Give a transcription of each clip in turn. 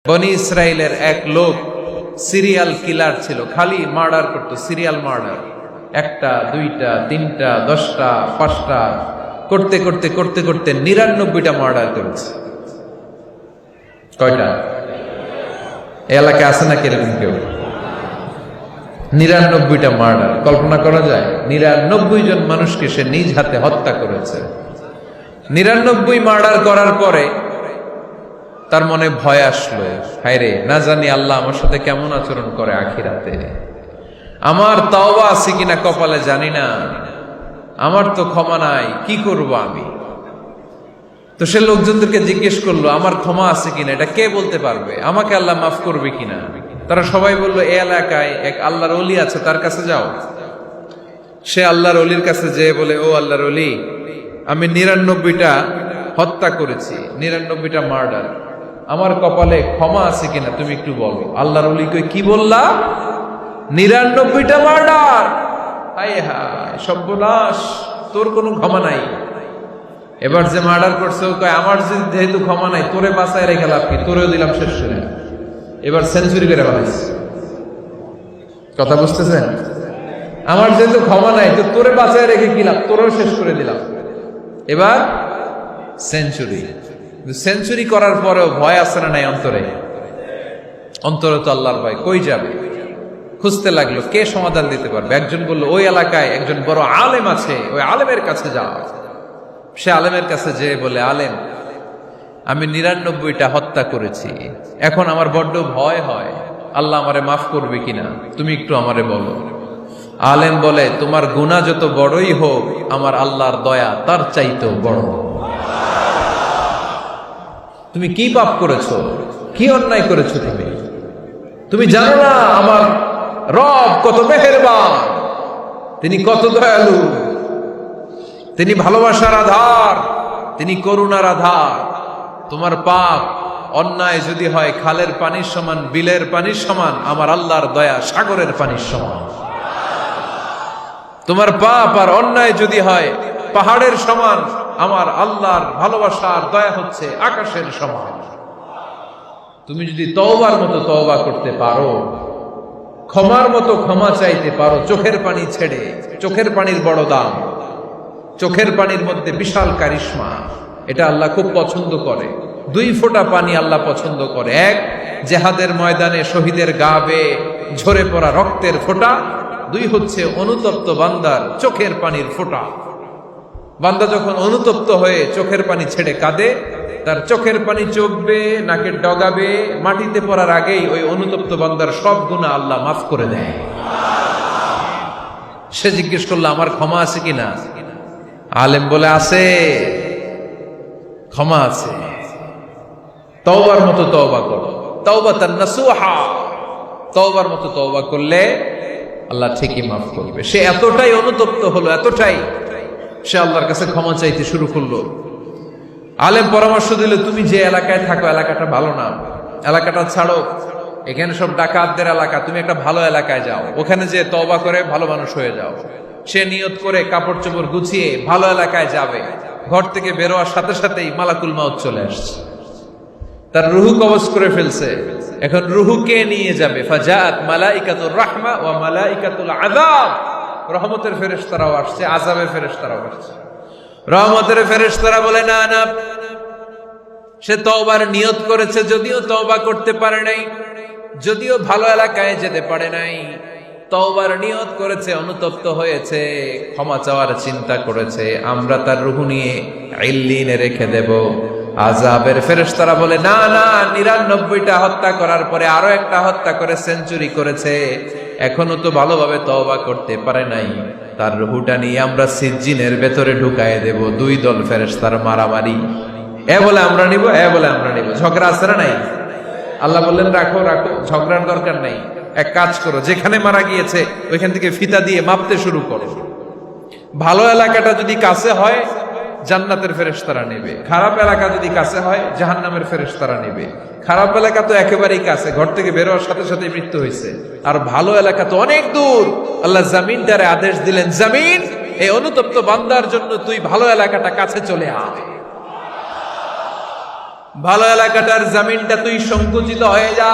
বনি ইসরায়েলের এক লোক সিরিয়াল কিলার ছিল, খালি মার্ডার করতো, সিরিয়াল মার্ডার। একটা, দুইটা, তিনটা, 10টা, 5টা করতে করতে করতে করতে 99টা মার্ডার করেছে। কয়টা? এলাকায় আছে নাকি এরকম কেউ? 99টা মার্ডার। কল্পনা করা যায়? 99 জন মানুষকে সে নিজ হাতে হত্যা করেছে। 99 মার্ডার করার পরে তার মনে ভয় আসলো, হায়রে, না জানি আল্লাহ আমার সাথে কেমন আচরণ করে আখিরাতে। আমার তাওবা আছে কিনা কপালে জানি না, আমার তো ক্ষমা নাই, কি করব আমি? তো সে লোকজনদেরকে জিজ্ঞেস করলো, আমার ক্ষমা আছে কিনা, এটা কে বলতে পারবে? আমাকে আল্লাহ মাফ করবে কিনা? তারা সবাই বললো, এই এলাকায় এক আল্লাহর ওলি আছে, তার কাছে যাও। সে আল্লাহর ওলির কাছে যেয়ে বলে, ও আল্লাহর ওলি, আমি 99টা হত্যা করেছি, 99টা মার্ডার, আমার কপালে ক্ষমা আছে কিনা তুমি একটু বলো। আল্লাহর ওলি কই, কি বললা? 99টা মার্ডার? হায় হায়, সর্বনাশ, তোর কোনো ক্ষমা নাই। এবার যে মার্ডার করছে ও কয়, আমার যেহেতু ক্ষমা নাই, তোরে বাঁচায় রেখে লাভ কি, তোরেও দিলাম শেষ করে। এবার সেঞ্চুরি করে বানাইছে। কথা বুঝতেছেন? আমার যেহেতু ক্ষমা নাই, তো তোরে বাঁচায় রেখে কি লাভ, তোরেও শেষ করে দিলাম। এবার সেঞ্চুরি। সেঞ্চুরি করার পরেও ভয় আছে না নাই অন্তরে? অন্তরে তো আল্লাহর ভয়, কই যাবে? খুঁজতে লাগলো কে সমাধান দিতে পারবে। একজন বলল, ওই এলাকায় একজন বড় আলেম আছে, ওই আলেমের কাছে যাও। সে আলেমের কাছে যেয়ে বলে, আলেম, আমি 99টা হত্যা করেছি, এখন আমার বড্ড ভয় হয়, আল্লাহ আমারে মাফ করবে কিনা, তুমি একটু আমারে বলো। আলেম বলে, তোমার গুনাহ যত বড়ই হোক, আমার আল্লাহর দয়া তার চাইতেও বড়। তুমি কি পাপ করেছো, কি অন্যায় করেছো? তুমি জানো না আমার রব কত মেহেরবান, তিনি কত দয়ালু, তিনি ভালোবাসার আধার, তিনি করুণার আধার। তোমার পাপ অন্যায় যদি হয় খালের পানির সমান, বিলের পানির সমান, আমার আল্লাহর দয়া সাগরের পানির সমান। তোমার পাপ আর অন্যায় যদি হয় পাহাড়ের সমান, আমার আল্লাহর ভালোবাসার দয়া হচ্ছে আকাশের সমান। তুমি যদি তওবার মতো তওবা করতে পারো, ক্ষমার মতো ক্ষমা চাইতে পারো, চোখের পানি ছেড়ে, চোখের পানির বড় দাম, চোখের পানির মধ্যে বিশাল কারিশমা, এটা আল্লাহ খুব পছন্দ করে। 2 ফোঁটা পানি আল্লাহ পছন্দ করে। এক, জেহাদের ময়দানে শহীদের গা বেয়ে ঝরে পড়া রক্তের ফোঁটা। 2 হচ্ছে অনুতপ্ত বান্দার চোখের পানির ফোঁটা। বান্দা যখন অনুতপ্ত হয়ে চোখের পানি ছেড়ে কাঁদে, তার চোখের পানি চোখবে, নাকের ডগাবে, মাটিতে পড়ার আগেই ওই অনুতপ্ত বান্দার সব গুনাহ আল্লাহ মাফ করে দেয়। সে জিজ্ঞেস করলো, আমার ক্ষমা আছে কিনা? আলেম বলে, আছে, ক্ষমা আছে। তওবার মতো তওবা করো, তাওবাতান নাসুহা, তওবার মতো তওবা করলে আল্লাহ ঠিকই মাফ করবে। সে এতটাই অনুতপ্ত হলো, এতটাই, সে আল্লাহর কাছে ক্ষমা চাইতে শুরু করলো। আলেম পরামর্শ দিল, তুমি যে এলাকায় থাকো এলাকাটা ভালো না, এলাকাটা ছাড়ো, এখানে সব ডাকাতদের এলাকা, তুমি একটা ভালো এলাকায় যাও, ওখানে যে তওবা করে ভালো মানুষ হয়ে যাও। সে নিয়ত করে কাপড় চোপড় গুছিয়ে ভালো এলাকায় যাবে। ঘর থেকে বেরোয়ার সাথে সাথেই মালাকুল মাউত চলে আসছে, তার রুহু কবজ করে ফেলছে। এখন রুহুকে নিয়ে যাবে, ফাজাত মালাইকাতুর রাহমা ওয়া মালাইকাতুল আযাব, রহমতের ফেরেশতারাও আসছে, আযাবের ফেরেশতারাও আসছে। রহমতের ফেরেশতারা বলে, না না, সে তওবার নিয়ত করেছে, যদিও তওবা করতে পারে নাই, যদিও ভালো এলাকায় যেতে পারে নাই, তওবার নিয়ত করেছে, অনুতপ্ত হয়েছে, ক্ষমা চাওয়ার চিন্তা করেছে, আমরা তার রূহ নিয়ে ইল্লিনে রেখে দেব। আযাবের ফেরেশতারা বলে, না না, 99টা হত্যা করার পরে আরো একটা হত্যা করে সেঞ্চুরি করেছে, এখনো তো ভালোভাবে তওবা করতে পারে নাই, তার রূহটা নিয়ে আমরা সিজ্জিনের ভেতরে ঢুকায় দেব। 2 দল ফেরেশতার মারামারি, এ বলে আমরা নিব, এ বলে আমরা নিব, ঝগড়া আছে না নাই? আল্লাহ বললেন, রাখো রাখো, ঝগড়ার দরকার নাই, এক কাজ করো, যেখানে মারা গিয়েছে ওইখান থেকে ফিতা দিয়ে মাপতে শুরু করো। ভালো এলাকাটা যদি কাছে হয় জান্নাতের ফেরেশতারা নেবে, খারাপ এলাকা যদি কাছে হয় জাহান্নামের ফেরেশতারা নেবে। খারাপ এলাকা তো একেবারেই কাছে, ঘর থেকে বেরোয়ার সাথে সাথে মৃত্যু হয়েছে, আর ভালো এলাকা তো অনেক দূর। আল্লাহ জামিনটারে আদেশ দিলেন, জামিন, এই অনুতপ্ত বান্দার জন্য তুই ভালো এলাকাটা কাছে চলে আয়। ভালো এলাকাটার জমিনটা তুই সংকুচিত হয়ে যা।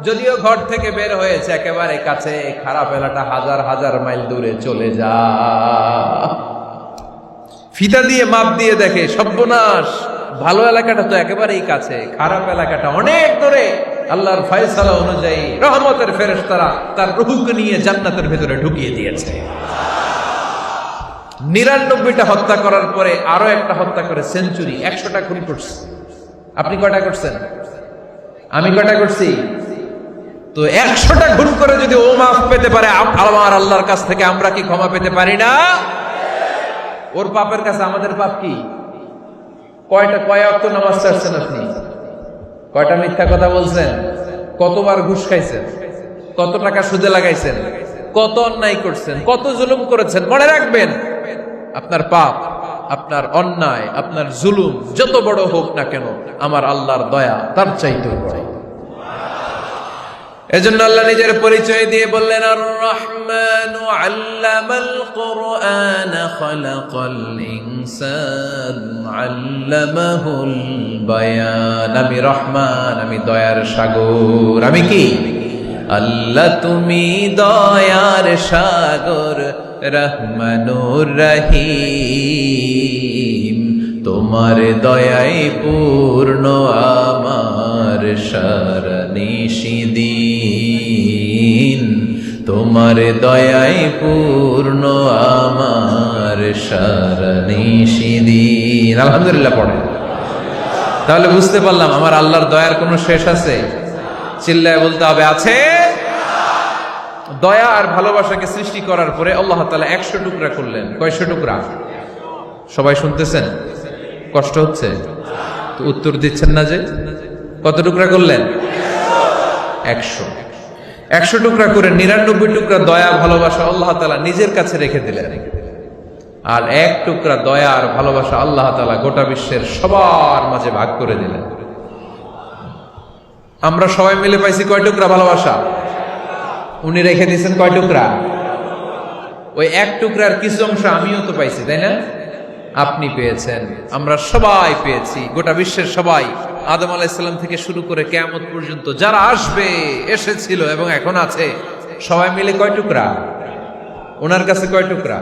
যদিও ঘর থেকে বের হয়েছে একেবারে কাছে, খারাপ এলাকা হাজার হাজার মাইল দূরে চলে যা। ফিতা দিয়ে মাপ দিয়ে দেখে, সর্বনাশ, ভালো এলাকাটা তো একেবারেই কাছে, খারাপ এলাকাটা অনেক দূরে। আল্লাহর ফয়সালা অনুযায়ী রহমতের ফেরেশতারা তার রূহকে নিয়ে জান্নাতের ভেতরে ঢুকিয়ে দিয়েছে। 99টা হত্যা করার পরে আরো একটা হত্যা করে সেঞ্চুরি, 100টা খুন করছে। আপনি কয়টা করছেন? আমি কয়টা করছি? তো 100টা খুন করে যদি ও মাফ পেতে পারে আমার আল্লাহর কাছ থেকে, আমরা কি ক্ষমা পেতে পারি না? ওর পাপের কাছে আমাদের পাপ কি? কয় ওয়াক্ত নামাজ ছাড়ছেন আপনি? কয়টা মিথ্যা কথা বলছেন? কতবার ঘুষ খাইছেন? কত টাকা সুদে লাগাইছেন? কত অন্যায় করছেন? কত জুলুম করেছেন? মনে রাখবেন, আপনার পাপ, আপনার অন্যায়, আপনার জুলুম যত বড় হোক না কেন, আমার আল্লাহর দয়া তার চাইতেও বড়। এজন্য আল্লাহ নিজের পরিচয় দিয়ে বললেন, আর রহমানু আল্লামাল কুরআন খালাকাল ইনসান আল্লামাহুল বায়ান। আমি রহমান, আমি দয়ার সাগর। আমি কি? আল্লাহ তুমি দয়ার সাগর, রহমানুর রহিম। তোমার দয়ায় পূর্ণ আমার সারানিশিদিন। তোমার দয়ায় পূর্ণ আমার সারানিশিদিন। আলহামদুলিল্লাহ পড়ে। তাহলে বুঝতে পারলাম আমার আল্লাহর দয়ার কোনো শেষ আছে? চিল্লায় বলতে হবে, আছে। দয়া আর ভালোবাসাকে সৃষ্টি করার পরে আল্লাহ তাআলা 100 টুকরা করলেন। কয়শো টুকরা? সবাই শুনতেছেন? কষ্ট হচ্ছে তো উত্তর দিচ্ছেন না যে? কত টুকরা করলেন? 100 টুকরা করে 99 টুকরা দয়া ভালোবাসা আল্লাহ তাআলা নিজের কাছে রেখে দিলেন। আর 1 টুকরা দয়া আর ভালোবাসা আল্লাহ তাআলা গোটা বিশ্বের সবার মাঝে ভাগ করে দিলেন। আমরা সবাই মিলে পাইছি কয় টুকরা ভালোবাসা? উনি রেখে দিয়েছেন কয় টুকরা? ওই 1 টুকরার কিছু অংশ আমিও তো পাইছি, তাই না? আপনি পেয়েছেন, আমরা সবাই পেয়েছি, গোটা বিশ্বের সবাই, আদম আলাইহিস সালাম থেকে শুরু করে কিয়ামত পর্যন্ত যারা আসবে, এসেছিল এবং এখন আছে, সবাই মিলে কয় টুকরা? ওনার কাছে কয় টুকরা?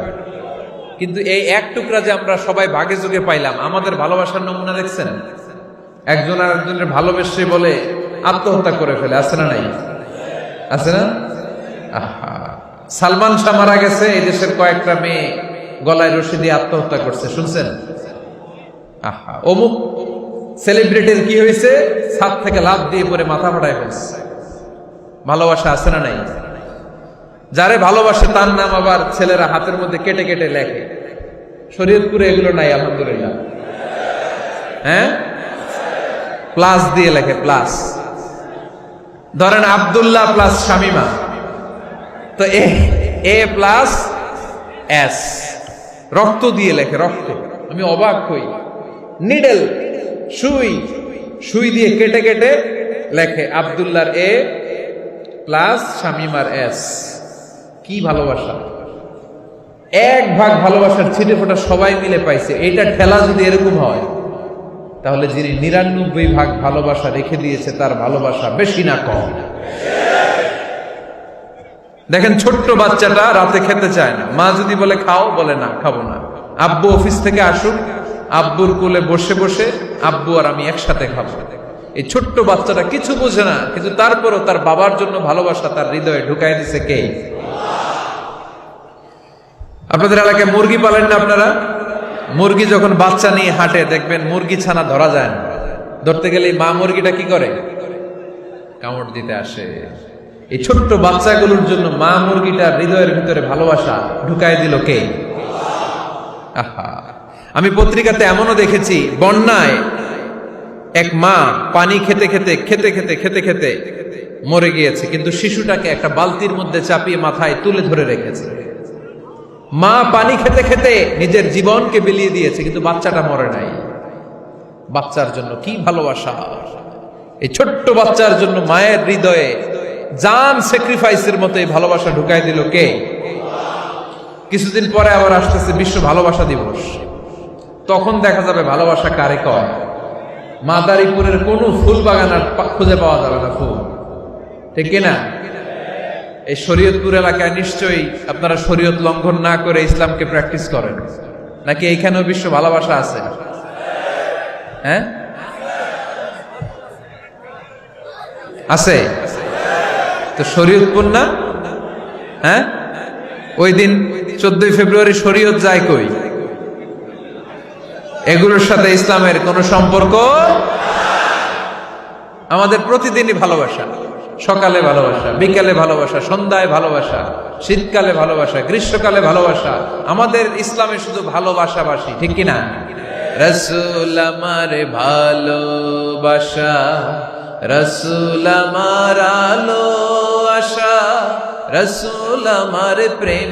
কিন্তু এই 1 টুকরা যে আমরা সবাই ভাগে যোগে পাইলাম, আমাদের ভালোবাসার নমুনা দেখছেন? একজন আর একজনের ভালোবেসে বলে আত্মহত্যা করে ফেলে, আছে না নাই? আছে না? সালমান শাহ মারা গেছে, এই দেশের কয়েকটা মেয়ে গলায় রশি দিয়ে আত্মহত্যা করছে, শুনছেন? অমুক সেলিব্রিটির কি হয়েছে, ছাদ থেকে লাফ দিয়ে পরে মাথা ফাটায় ফেলছে। ভালোবাসা আছে না নাই? যারে ভালোবাসে তার নাম আবার ছেলেরা হাতের মধ্যে কেটে কেটে লেখে। শরীয়তপুরে এগুলো নাই আলহামদুলিল্লাহ। হ্যাঁ, প্লাস দিয়ে লেখে, প্লাস। ধরেন আব্দুল্লাহ প্লাস শামিমা, তো এ প্লাস এস, রক্ত দিয়ে লেখে, রক্ত। আমি অবাক হই, নিডেল, সুই দিয়ে কেটে কেটে লেখে আব্দুল্লাহর এ প্লাস শামিমার এস। কি ভালোবাসা! 1 ভাগ ভালোবাসার ছিটে ফোটা সবাই মিলে পাইছে। এইটা ঠেলা যদি এরকম হয়, তাহলে যিনি 99 ভাগ ভালোবাসা রেখে দিয়েছে তার ভালোবাসা বেশি না কম? দেখেন, ছোট্ট বাচ্চাটা রাতে খেতে চায় না, মা যদি বলে খাও, বলে না, খাবো না। আব্বু অফিস থেকে আসুক, আব্বুর কোলে বসে বসে আব্বু আর আমি একসাথে খাবো। এই ছোট্ট বাচ্চাটা কিছু বোঝে না, কিন্তু তারপরও তার বাবার জন্য ভালোবাসা তার হৃদয়ে ঢুকাই দিছে কে? আপনাদের এলাকায় মুরগি পালেন না আপনারা? মুরগি যখন বাচ্চা নিয়ে হাঁটে, দেখবেন মুরগি ছানা ধরা যায় না। ধরতে গেলে মা মুরগিটা কি করে? কামড় দিতে আসে। এই ছোট্ট বাচ্চাগুলোর জন্য মা মুরগিটার হৃদয়ের ভিতরে ভালোবাসা ঢুকাই দিল কে? আহা, আমি পত্রিকাতে এমনও দেখেছি, বন্যায় এক মা পানি খেতে খেতে খেতে খেতে খেতে খেতে মরে গিয়েছে, কিন্তু শিশুটাকে একটা বালতির মধ্যে চাপিয়ে মাথায় তুলে ধরে রেখেছে। মা পানি খেতে খেতে নিজের জীবনকে বিলিয়ে দিয়েছে, কিন্তু বাচ্চাটা মরে নাই। বাচ্চার জন্য কি ভালোবাসা! এই ছোট্ট বাচ্চার জন্য মায়ের হৃদয়ে জান স্যাক্রিফাইসের মতো এই ভালোবাসা ঢুকাই দিল কে? কিছুদিন পরে আবার আসতেছে বিশ্ব ভালোবাসা দিবস। তখন দেখা যাবে ভালোবাসা কারে কয়। মাদারীপুরের কোন ফুল বাগান আর খুঁজে পাওয়া যাবে না ফুল, ঠিক কিনা? এই শরীয়তপুর এলাকায় নিশ্চয়ই আপনারা শরীয়ত লঙ্ঘন না করে ইসলামকে প্র্যাকটিস করেন, নাকি এইখানেও বিশ্ব ভালোবাসা আছে? হ্যাঁ, আছে তো। শরীয়তপুর না? হ্যাঁ, ওই দিন 14 ফেব্রুয়ারি শরীয়ত যায় কই? এগুলোর সাথে ইসলামের কোন সম্পর্ক। আমাদের প্রতিদিনই ভালোবাসা, সকালে ভালোবাসা, বিকালে ভালোবাসা, সন্ধ্যায় ভালোবাসা, শীতকালে ভালোবাসা, গ্রীষ্মকালে ভালোবাসা। আমাদের ইসলামে শুধু ভালোবাসাবাসী, ঠিক কিনা? রাসূল আমার ভালোবাসা, রাসূল আমার আলো আশা, রাসূল আমার প্রেম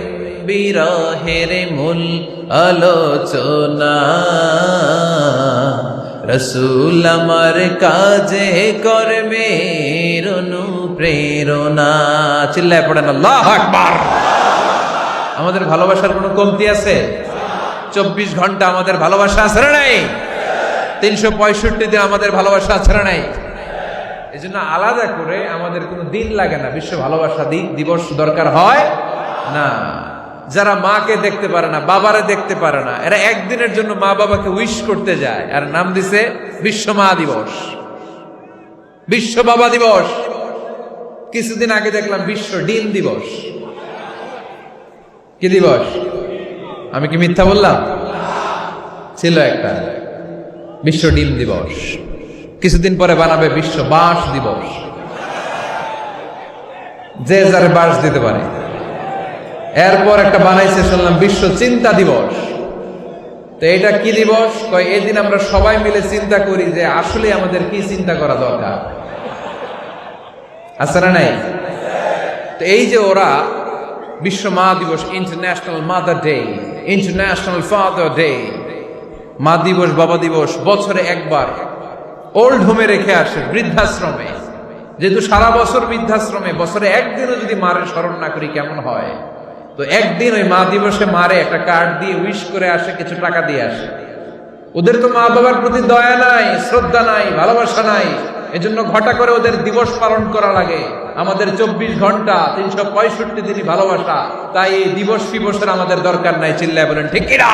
বিরহের মূল আলোচনা, রাসূল আমার কাজে কর্মের অনুপ্রেরণা। চিল্লায় পড়েন আল্লাহু আকবার। আমাদের ভালোবাসার কোনো কমতি আছে? 24 ঘন্টা আমাদের ভালোবাসা আছে না নাই? 365 দিন আমাদের ভালোবাসা আছে না নাই? এই জন্য আলাদা করে আমাদের কোনো দিন লাগে না, বিশ্ব ভালোবাসা দিবস দরকার হয় না। যারা মাকে দেখতে পারে না, বাবারে দেখতে পারে না, এরা একদিনের জন্য মা বাবাকে উইশ করতে যায়, আর নাম দিছে বিশ্ব মা দিবস, বিশ্ব বাবা দিবস। কিছুদিন আগে দেখলাম বিশ্ব ডিম দিবস। কি দিবস? আমি কি মিথ্যা বললাম? ছিল একটা বিশ্ব ডিম দিবস। কিছুদিন পরে বানাবে বিশ্ব বাঁশ দিবস, যে যারে বাঁশ দিতে পারে। এরপর একটা বানাইছে শুনলাম বিশ্ব চিন্তা দিবস। তো এটা কি দিবস? কয় এই দিন আমরা সবাই মিলে চিন্তা করি যে আসলে আমাদের কি চিন্তা করা দরকার, আছে না নাই? তো এই যে ওরা বিশ্ব মা দিবস, international mother day, international father day, মা দিবস, বাবা দিবস বছরে একবার ওল্ড হোমে রেখে আসে, বৃদ্ধাশ্রমে। যেহেতু সারা বছর বৃদ্ধাশ্রমে, বছরে একদিনও যদি মারের স্মরণ না করি কেমন হয়? তো একদিন ওই মা দিবসে মারে একটা কার্ড দিয়ে উইশ করে আসে, কিছু টাকা দিয়ে আসে। ওদের তো মা বাবার প্রতি দয়া নাই, শ্রদ্ধা নাই, ভালোবাসা নাই। এজন্য ঘটা করে ওদের দিবস পালন করা লাগে। আমাদের 24 ঘন্টা 365 দিনই ভালোবাসা, তাই এই দিবস ফিবসের আমাদের দরকার নাই। চিল্লায় বলেন ঠিক কিনা?